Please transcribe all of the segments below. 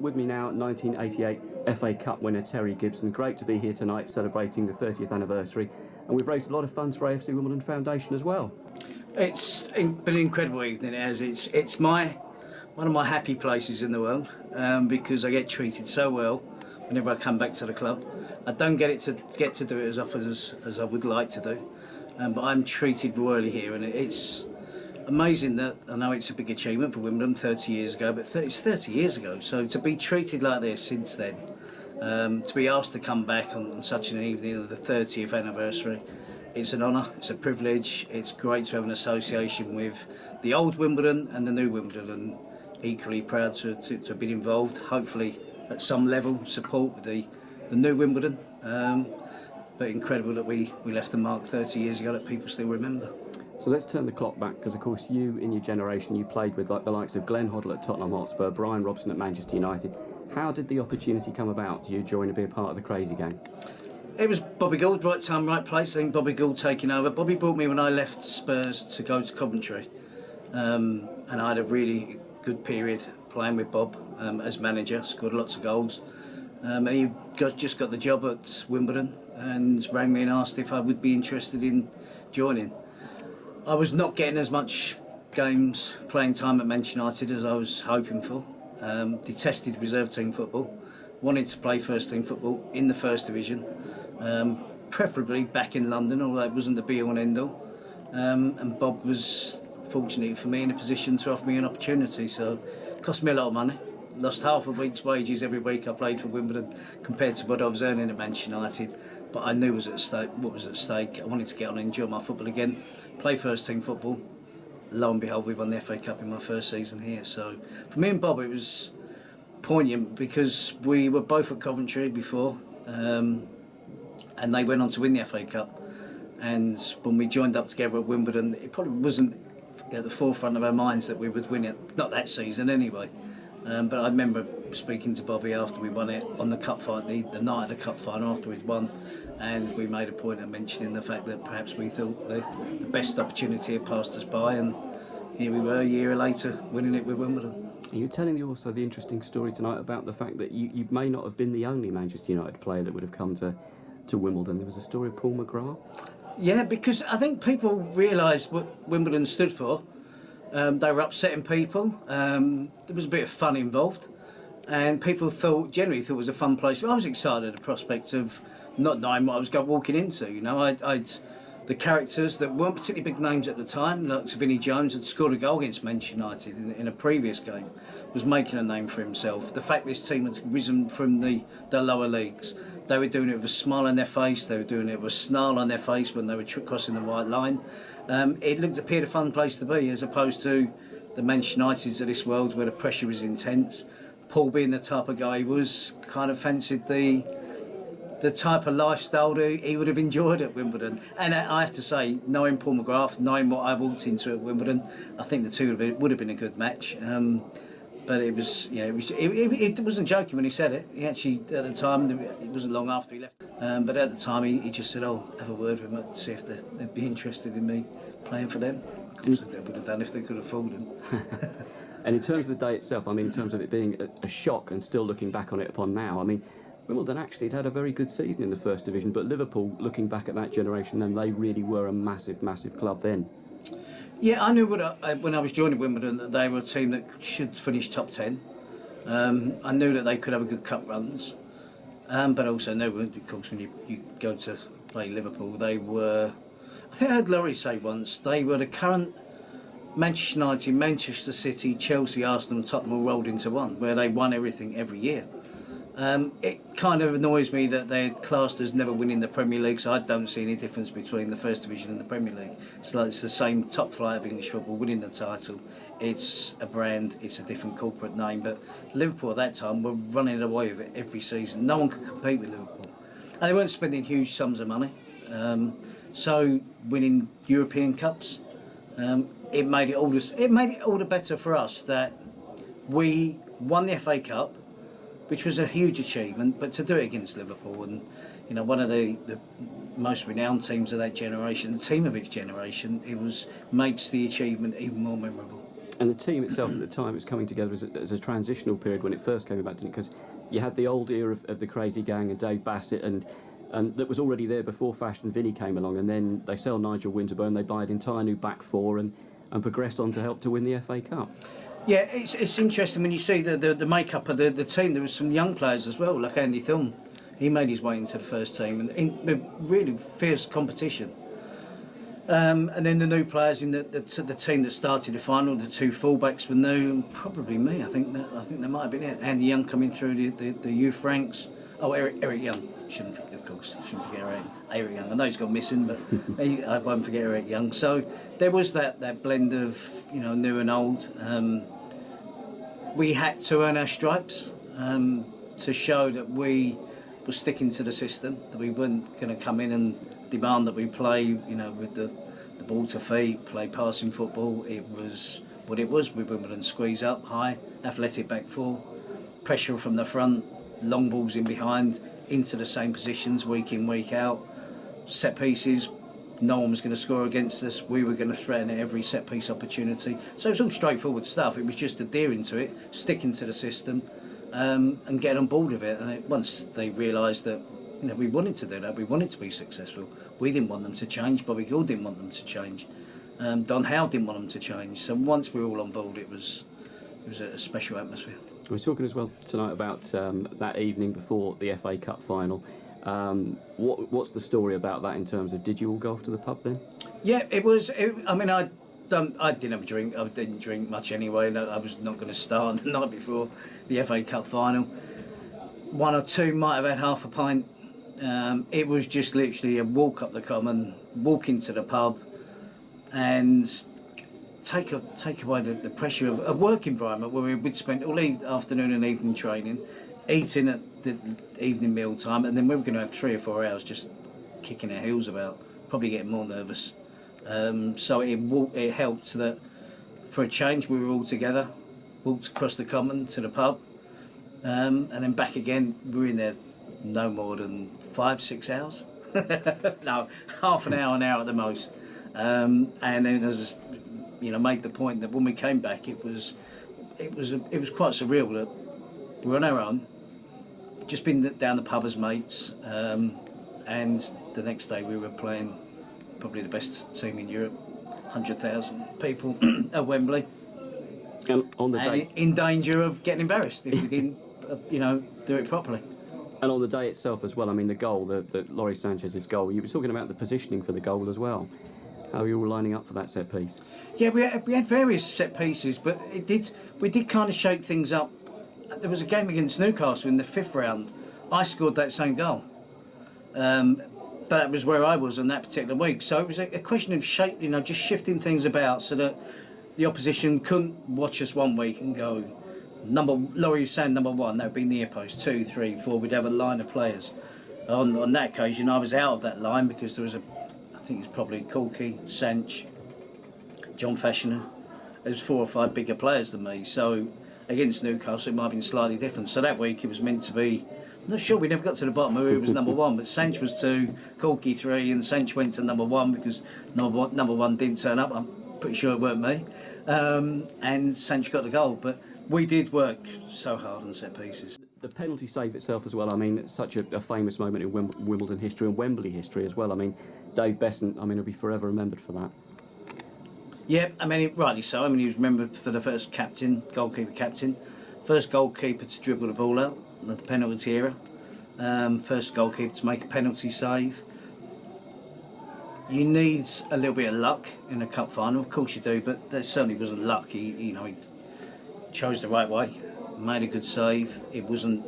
with me now, 1988 FA Cup winner Terry Gibson. Great to be here tonight celebrating the 30th anniversary. And we've raised a lot of funds for AFC Wimbledon Foundation as well. It's been an incredible evening, as it's one of my happy places in the world, because I get treated so well whenever I come back to the club. I don't get to do it as often as I would like to do, but I'm treated royally here, and it's amazing that I know it's a big achievement for Wimbledon 30 years ago, but it's 30 years ago, so to be treated like this since then, to be asked to come back on such an evening of the 30th anniversary, it's an honour, it's a privilege. It's great to have an association with the old Wimbledon and the new Wimbledon, and equally proud to have been involved, hopefully at some level support with the new Wimbledon, but incredible that we left the mark 30 years ago that people still remember. So let's turn the clock back, because of course you, in your generation, you played with the likes of Glenn Hoddle at Tottenham Hotspur, Brian Robson at Manchester United. How did the opportunity come about? Do you join to be a part of the crazy gang? It was Bobby Gould, right time, right place. I think Bobby Gould taking over. Bobby brought me when I left Spurs to go to Coventry, and I had a really good period playing with Bob as manager. Scored lots of goals, and he just got the job at Wimbledon and rang me and asked if I would be interested in joining. I was not getting as much games playing time at Manchester United as I was hoping for. Detested reserve team football. Wanted to play first team football in the first division, preferably back in London, although it wasn't the be all and end all. And Bob was, fortunately for me, in a position to offer me an opportunity. So it cost me a lot of money. Lost half a week's wages every week I played for Wimbledon compared to what I was earning at Manchester United. But I knew what was at stake. I wanted to get on and enjoy my football again, play first team football. Lo and behold, we won the FA Cup in my first season here. So for me and Bob, it was poignant because we were both at Coventry before, and they went on to win the FA Cup. And when we joined up together at Wimbledon, it probably wasn't at the forefront of our minds that we would win it. Not that season anyway. But I remember speaking to Bobby after we won it on the cup final, the night of the cup final after we'd won, and we made a point of mentioning the fact that perhaps we thought the best opportunity had passed us by, and here we were a year later winning it with Wimbledon. You're telling also the interesting story tonight about the fact that you may not have been the only Manchester United player that would have come to Wimbledon. There was a story of Paul McGrath. Yeah, because I think people realised what Wimbledon stood for. They were upsetting people. There was a bit of fun involved, and people generally thought it was a fun place. I was excited at the prospect of not knowing what I was walking into. You know, I'd the characters that weren't particularly big names at the time, like Vinnie Jones, had scored a goal against Manchester United in a previous game, was making a name for himself. The fact this team had risen from the lower leagues, they were doing it with a smile on their face, they were doing it with a snarl on their face when they were crossing the white line. It appeared a fun place to be, as opposed to the Manchester Uniteds of this world where the pressure was intense. Paul, being the type of guy he was, kind of fancied the type of lifestyle that he would have enjoyed at Wimbledon. And I have to say, knowing Paul McGrath, knowing what I walked into at Wimbledon, I think the two would have been a good match. But it was, you know, it wasn't joking when he said it. He actually, at the time, it wasn't long after he left. But at the time, he just said, "Oh, have a word with him to see if they'd be interested in me playing for them." Of course, they would have done if they could afford him. And in terms of the day itself, I mean, in terms of it being a shock and still looking back on it upon now, I mean, Wimbledon actually had a very good season in the first division, but Liverpool, looking back at that generation, then they really were a massive, massive club then. Yeah, I knew when I was joining Wimbledon that they were a team that should finish top 10. I knew that they could have a good cup runs, but I also knew, of course, when you go to play Liverpool, they were, I think I heard Laurie say once, they were the current Manchester United, Manchester City, Chelsea, Arsenal and Tottenham all rolled into one, where they won everything every year. It kind of annoys me that they're classed as never winning the Premier League, so I don't see any difference between the First Division and the Premier League. It's like it's the same top flight of English football, winning the title. It's a brand, it's a different corporate name, but Liverpool at that time were running away with it every season. No one could compete with Liverpool. And they weren't spending huge sums of money. So winning European Cups, it made it all the better for us that we won the FA Cup, which was a huge achievement, but to do it against Liverpool, and you know, one of the most renowned teams of that generation, the team of its generation, makes the achievement even more memorable. And the team itself at the time was coming together as a transitional period when it first came about, didn't it? Because you had the old era of the Crazy Gang and Dave Bassett, and that was already there before Fash and Vinny came along, and then they sell Nigel Winterburn, they buy an entire new back four and progressed on to help to win the FA Cup. Yeah, it's interesting when you see the makeup of the team. There was some young players as well, like Andy Thorne. He made his way into the first team, and in really fierce competition. And then the new players in the team that started the final, the two fullbacks were new, and probably me. I think there might have been it. Andy Young coming through the youth ranks. Oh, Eric Young. Shouldn't forget Eric Young. I know he's gone missing, but I won't forget Eric Young. So there was that blend of new and old. We had to earn our stripes to show that we were sticking to the system, that we weren't going to come in and demand that we play, with the ball to feet, play passing football. It was what it was. We Wimbledon squeeze up high, athletic back four, pressure from the front, long balls in behind, into the same positions week in, week out, set pieces. No one was going to score against us. We were going to threaten at every set piece opportunity. So it was all straightforward stuff. It was just adhering to it, sticking to the system, and getting on board with it. And once they realised that we wanted to do that, we wanted to be successful. We didn't want them to change. Bobby Gill didn't want them to change. Don Howe didn't want them to change. So once we were all on board, it was a special atmosphere. We're talking as well tonight about that evening before the FA Cup final. What's the story about that in terms of, did you all go off to the pub then? Yeah, it was. I didn't have a drink. I didn't drink much anyway. No, I was not going to start the night before the FA Cup final. One or two might have had half a pint. It was just literally a walk up the common, walk into the pub, and take away the pressure of a work environment where we'd spent all afternoon and evening training, eating at the evening meal time, and then we were going to have 3 or 4 hours just kicking our heels about, probably getting more nervous. So it helped that for a change we were all together, walked across the common to the pub, and then back again. We were in there no more than 5-6 hours. No, half an hour at the most. And then there's made the point that when we came back, it was quite surreal that we were on our own, just been down the pub as mates, and the next day we were playing probably the best team in Europe, 100,000 people at Wembley, and on the day, in danger of getting embarrassed if we didn't, do it properly. And on the day itself as well, I mean, the goal, the Laurie Sanchez's goal, you were talking about the positioning for the goal as well. How are you all lining up for that set piece? Yeah, we had various set pieces, but we did kind of shake things up. There was a game against Newcastle in the 5th round. I scored that same goal. But that was where I was on that particular week. So it was a question of just shifting things about so that the opposition couldn't watch us one week and go, Laurie was saying number 1, that would be near post, 2, 3, 4, we'd have a line of players. On that occasion, I was out of that line because there was I think it was probably Corky, Sanch, John Fashioner. There was 4 or 5 bigger players than me. So against Newcastle, it might have been slightly different. So that week it was meant to be, I'm not sure, we never got to the bottom of who was number 1, but Sanch was 2, Corky 3, and Sanch went to number 1 because number 1 didn't turn up. I'm pretty sure it weren't me. And Sanch got the goal. But we did work so hard on set pieces. The penalty save itself as well, I mean, it's such a famous moment in Wimbledon history and Wembley history as well. I mean, Dave Besant, he'll be forever remembered for that. Yeah, rightly so. He was remembered for the first goalkeeper captain, first goalkeeper to dribble the ball out of the penalty era, first goalkeeper to make a penalty save. You need a little bit of luck in a cup final, of course you do, but there certainly wasn't luck. He chose the right way, made a good save. It wasn't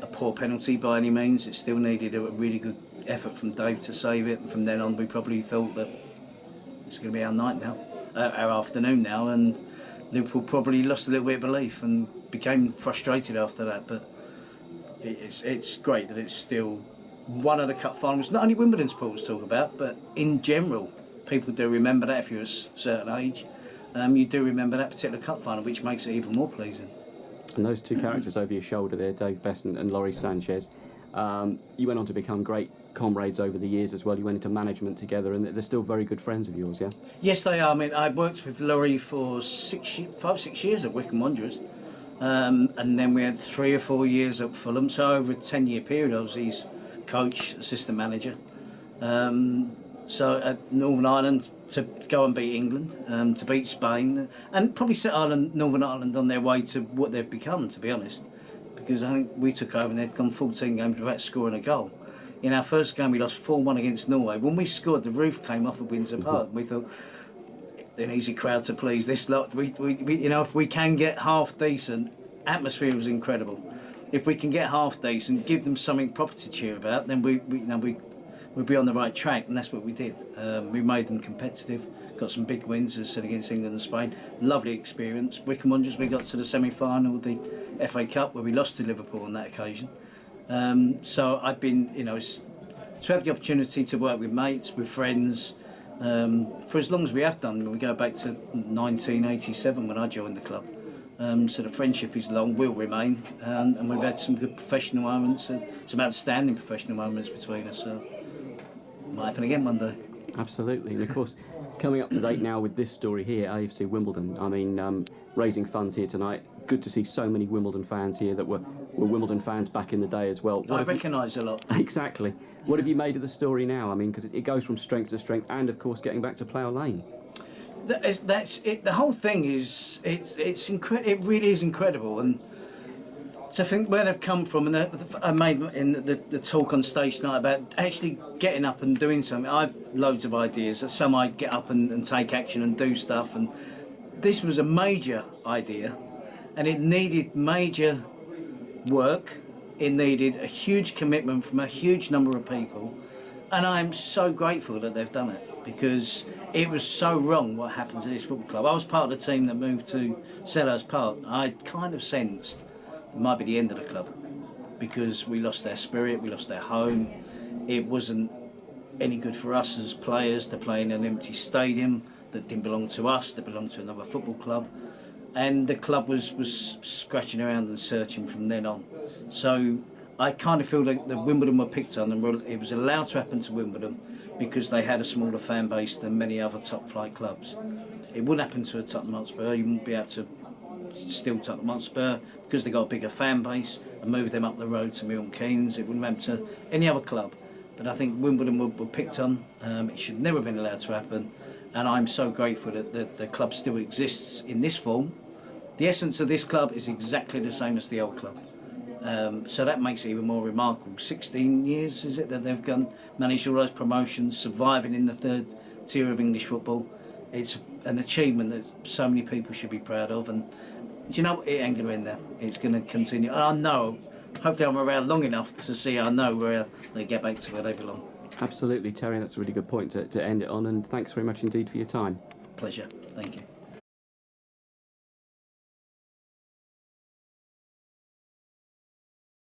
a poor penalty by any means. It still needed a really good effort from Dave to save it, and from then on we probably thought that it's going to be our night now, our afternoon now, and Liverpool probably lost a little bit of belief and became frustrated after that. But it's great that it's still one of the cup finals, not only Wimbledon supporters talk about, but in general people do remember that. If you're a certain age, you do remember that particular cup final, which makes it even more pleasing. And those two characters over your shoulder there, Dave Besant and Laurie Sanchez, you went on to become great comrades over the years as well. You went into management together, and they're still very good friends of yours, yeah? Yes, they are. I mean, I worked with Laurie for 5-6 years at Wycombe Wanderers, and then we had 3 or 4 years at Fulham. So over a 10-year period, I was his coach, assistant manager. So at Northern Ireland, to go and beat England, to beat Spain, and probably set Northern Ireland on their way to what they've become, to be honest. Because I think we took over and they'd gone 14 games without scoring a goal. In our first game, we lost 4-1 against Norway. When we scored, the roof came off at Windsor Park. We thought, an easy crowd to please. This lot, we if we can get half decent, atmosphere was incredible. If we can get half decent, give them something proper to cheer about, then we'd be on the right track, and that's what we did. We made them competitive, got some big wins, as I said, against England and Spain. Lovely experience. Wycombe Wanderers, we got to the semi-final of the FA Cup, where we lost to Liverpool on that occasion. So I've been, to have the opportunity to work with mates, with friends, for as long as we have done. We go back to 1987 when I joined the club. So the friendship is long, will remain, and we've had some good professional moments, some outstanding professional moments between us. So it might happen again one day. Absolutely, and of course, coming up to date now with this story here, AFC Wimbledon. I mean, raising funds here tonight. Good to see so many Wimbledon fans here that were Wimbledon fans back in the day as well. I recognise a lot. Exactly. What have you made of the story now? I mean, because it goes from strength to strength, and of course, getting back to Plough Lane. That's it. The whole thing is it really is incredible, and to think where they've come from. And I made in the talk on stage tonight about actually getting up and doing something. I've loads of ideas. Some I get up and take action and do stuff, and this was a major idea, and it needed major work. It needed a huge commitment from a huge number of people, and I'm so grateful that they've done it, because it was so wrong what happened to this football club. I was part of the team that moved to Selhurst Park. I kind of sensed it might be the end of the club, because we lost their spirit, we lost their home. It wasn't any good for us as players to play in an empty stadium that didn't belong to us, that belonged to another football club. And the club was scratching around and searching from then on. So I kind of feel like the Wimbledon were picked on, and it was allowed to happen to Wimbledon because they had a smaller fan base than many other top flight clubs. It wouldn't happen to a Tottenham Hotspur. You wouldn't be able to steal Tottenham Hotspur because they got a bigger fan base and move them up the road to Milton Keynes. It wouldn't happen to any other club. But I think Wimbledon were picked on. It should never have been allowed to happen. And I'm so grateful that the club still exists in this form. The essence of this club is exactly the same as the old club. So that makes it even more remarkable. 16 years, is it, that they've managed all those promotions, surviving in the third tier of English football. It's an achievement that so many people should be proud of. And do you know, it ain't going to end there. It's going to continue. And I know, hopefully I'm around long enough to see, I know where they get back to where they belong. Absolutely, Terry, that's a really good point to end it on, and thanks very much indeed for your time. Pleasure. Thank you.